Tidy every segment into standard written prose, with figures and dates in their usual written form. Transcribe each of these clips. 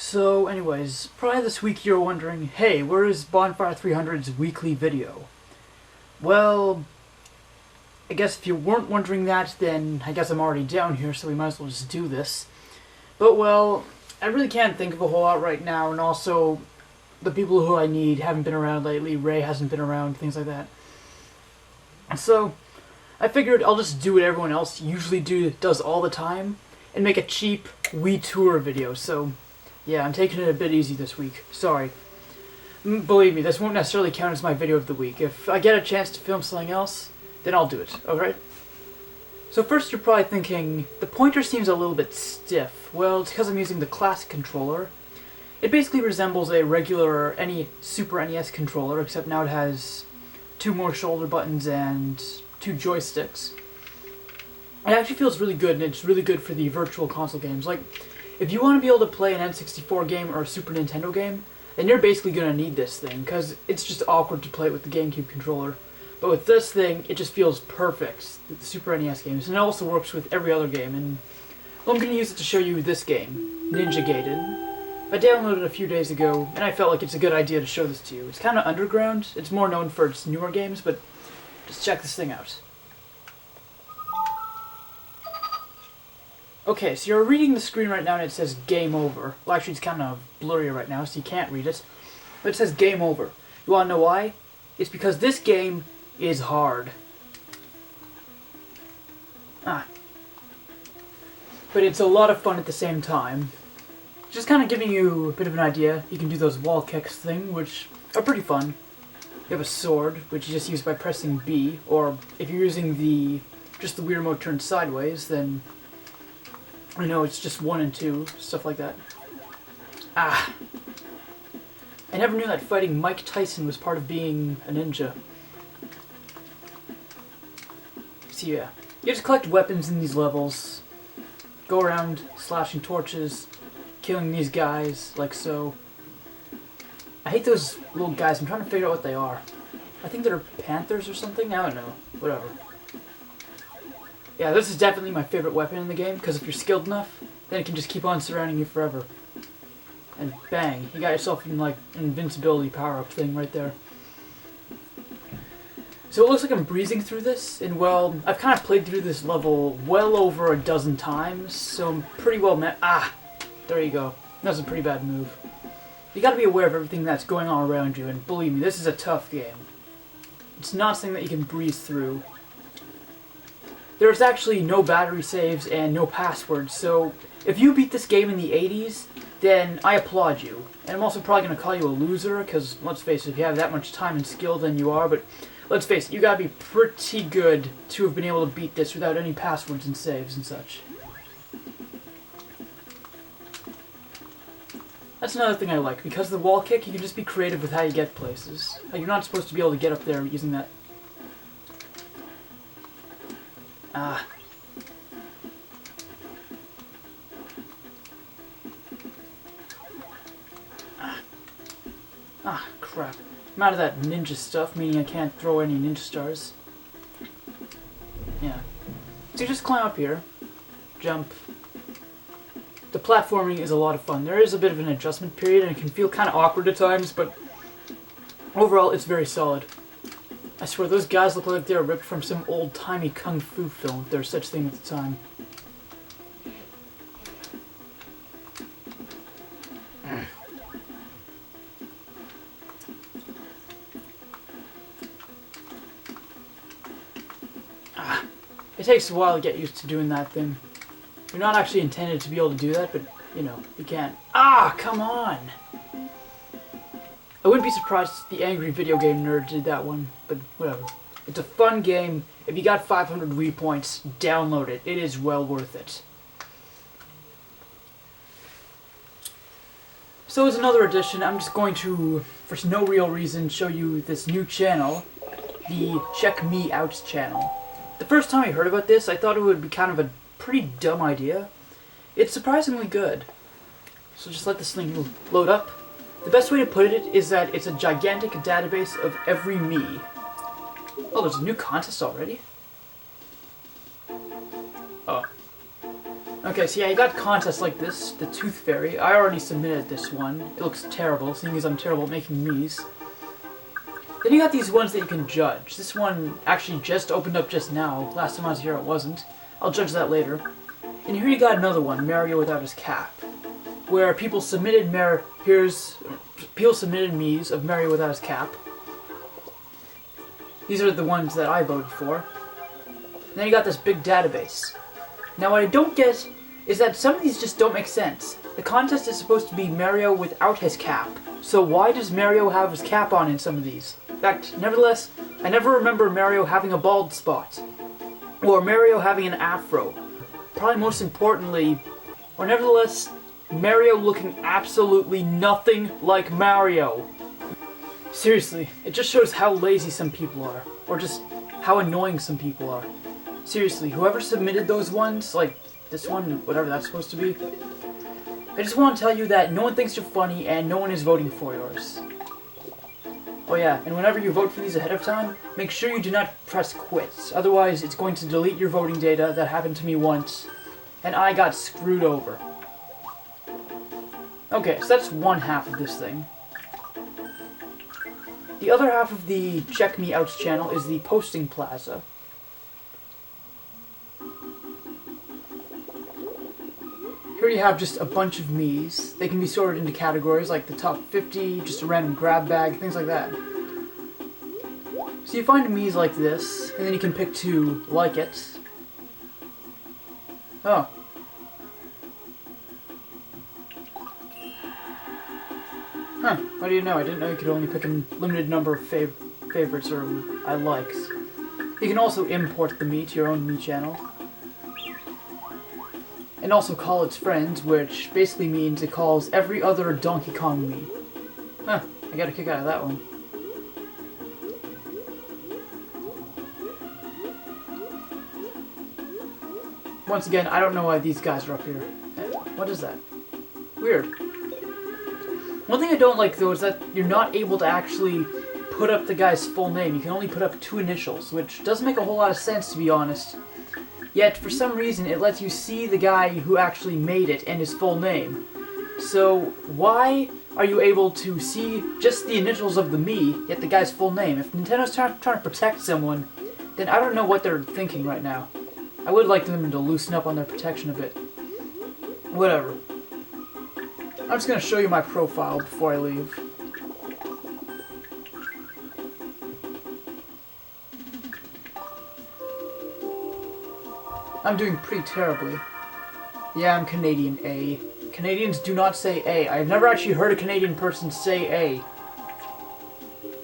So anyways, probably this week you're wondering, hey, where is Bonfire 300's weekly video? Well, I guess if you weren't wondering that, then I guess I'm already down here, so we might as well just do this. But well, I really can't think of a whole lot right now, and also the people who I need haven't been around lately. Ray hasn't been around, things like that. So I figured I'll just do what everyone else usually does all the time, and make a cheap Wii Tour video. So yeah, I'm taking it a bit easy this week. Sorry. Believe me, this won't necessarily count as my video of the week. If I get a chance to film something else, then I'll do it, alright? So first you're probably thinking, the pointer seems a little bit stiff. Well, it's because I'm using the classic controller. It basically resembles a regular Super NES controller, except now it has 2 more shoulder buttons and 2 joysticks. It actually feels really good, and it's really good for the virtual console games. Like, if you want to be able to play an N64 game or a Super Nintendo game, then you're basically going to need this thing, because it's just awkward to play it with the GameCube controller. But with this thing, it just feels perfect, the Super NES games, and it also works with every other game. And well, I'm going to use it to show you this game, Ninja Gaiden. I downloaded it a few days ago, and I felt like it's a good idea to show this to you. It's kind of underground, it's more known for its newer games, but just check this thing out. Okay, so you're reading the screen right now and it says Game Over. Well, actually it's kind of blurry right now, so you can't read it. But it says Game Over. You want to know why? It's because this game is hard. But it's a lot of fun at the same time. Just kind of giving you a bit of an idea. You can do those wall kicks thing, which are pretty fun. You have a sword, which you just use by pressing B, or if you're using just the Wii remote turned sideways, then I know it's just 1 and 2, stuff like that. I never knew that fighting Mike Tyson was part of being a ninja. So yeah, you just collect weapons in these levels, go around slashing torches, killing these guys, like so. I hate those little guys, I'm trying to figure out what they are. I think they're panthers or something? I don't know, whatever. Yeah, this is definitely my favorite weapon in the game, because if you're skilled enough, then it can just keep on surrounding you forever. And bang, you got yourself in, like, an invincibility power-up thing right there. So it looks like I'm breezing through this, and well, I've kind of played through this level well over a dozen times, so I'm pretty well there you go. That was a pretty bad move. You gotta be aware of everything that's going on around you, and believe me, this is a tough game. It's not something that you can breeze through. There's actually no battery saves and no passwords, so if you beat this game in the 80s, then I applaud you. And I'm also probably going to call you a loser, because let's face it, if you have that much time and skill, then you are, but let's face it, you gotta be pretty good to have been able to beat this without any passwords and saves and such. That's another thing I like. Because of the wall kick, you can just be creative with how you get places. Like, you're not supposed to be able to get up there using that. Crap. I'm out of that ninja stuff, meaning I can't throw any ninja stars. Yeah. So you just climb up here, jump. The platforming is a lot of fun. There is a bit of an adjustment period, and it can feel kind of awkward at times, but overall, it's very solid. I swear, those guys look like they were ripped from some old-timey kung fu film, if there was such a thing at the time. It takes a while to get used to doing that thing. You're not actually intended to be able to do that, but, you know, you can. Come on! I wouldn't be surprised if the angry video game nerd did that one, but whatever. It's a fun game. If you got 500 Wii points, download it. It is well worth it. So as another addition, I'm just going to, for no real reason, show you this new channel, the Check Me Out channel. The first time I heard about this, I thought it would be kind of a pretty dumb idea. It's surprisingly good. So just let this thing load up. The best way to put it is that it's a gigantic database of every me. Oh, there's a new contest already? Oh. Okay, see, I got contests like this, the Tooth Fairy. I already submitted this one. It looks terrible, seeing as I'm terrible at making me's. Then you got these ones that you can judge. This one actually just opened up just now. Last time I was here it wasn't. I'll judge that later. And here you got another one, Mario Without His Cap, where people submitted people submitted me's of Mario Without His Cap. These are the ones that I voted for. And then you got this big database. Now what I don't get is that some of these just don't make sense. The contest is supposed to be Mario without his cap. So why does Mario have his cap on in some of these? In fact, nevertheless, I never remember Mario having a bald spot. Or Mario having an afro. Probably most importantly, or nevertheless, Mario looking absolutely nothing like Mario. Seriously, it just shows how lazy some people are. Or just how annoying some people are. Seriously, whoever submitted those ones, like this one, whatever that's supposed to be, I just want to tell you that no one thinks you're funny and no one is voting for yours. Oh yeah, and whenever you vote for these ahead of time, make sure you do not press quit. Otherwise, it's going to delete your voting data. That happened to me once, and I got screwed over. Okay, so that's one half of this thing. The other half of the Check Me Outs channel is the Posting Plaza. Here you have just a bunch of me's. They can be sorted into categories like the top 50, just a random grab bag, things like that. So you find me's like this, and then you can pick to like it. Oh. Huh, what do you know? I didn't know you could only pick a limited number of favorites or I likes. You can also import the me to your own me channel. And also call its friends, which basically means it calls every other Donkey Kong me. Huh, I got a kick out of that one. Once again, I don't know why these guys are up here. What is that? Weird. One thing I don't like, though, is that you're not able to actually put up the guy's full name. You can only put up 2 initials, which doesn't make a whole lot of sense, to be honest. Yet, for some reason, it lets you see the guy who actually made it and his full name. So, why are you able to see just the initials of the me, yet the guy's full name? If Nintendo's trying to protect someone, then I don't know what they're thinking right now. I would like them to loosen up on their protection a bit. Whatever. I'm just going to show you my profile before I leave. I'm doing pretty terribly. Yeah, I'm Canadian A. Canadians do not say A. I've never actually heard a Canadian person say A.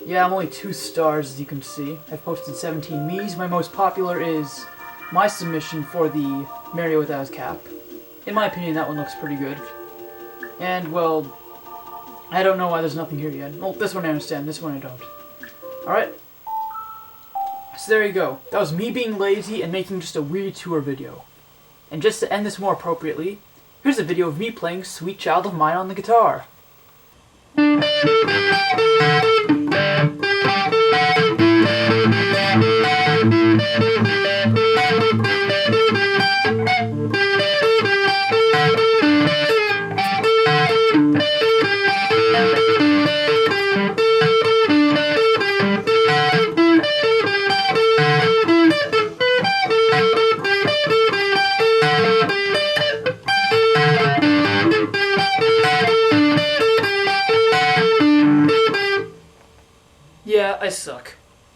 Yeah, I'm only 2 stars, as you can see. I've posted 17 me's. My most popular is my submission for the Mario Without His Cap. In my opinion, that one looks pretty good. And, well, I don't know why there's nothing here yet. Well, this one I understand, this one I don't. Alright. So there you go. That was me being lazy and making just a weird tour video. And just to end this more appropriately, here's a video of me playing Sweet Child of Mine on the guitar. Yeah, I suck.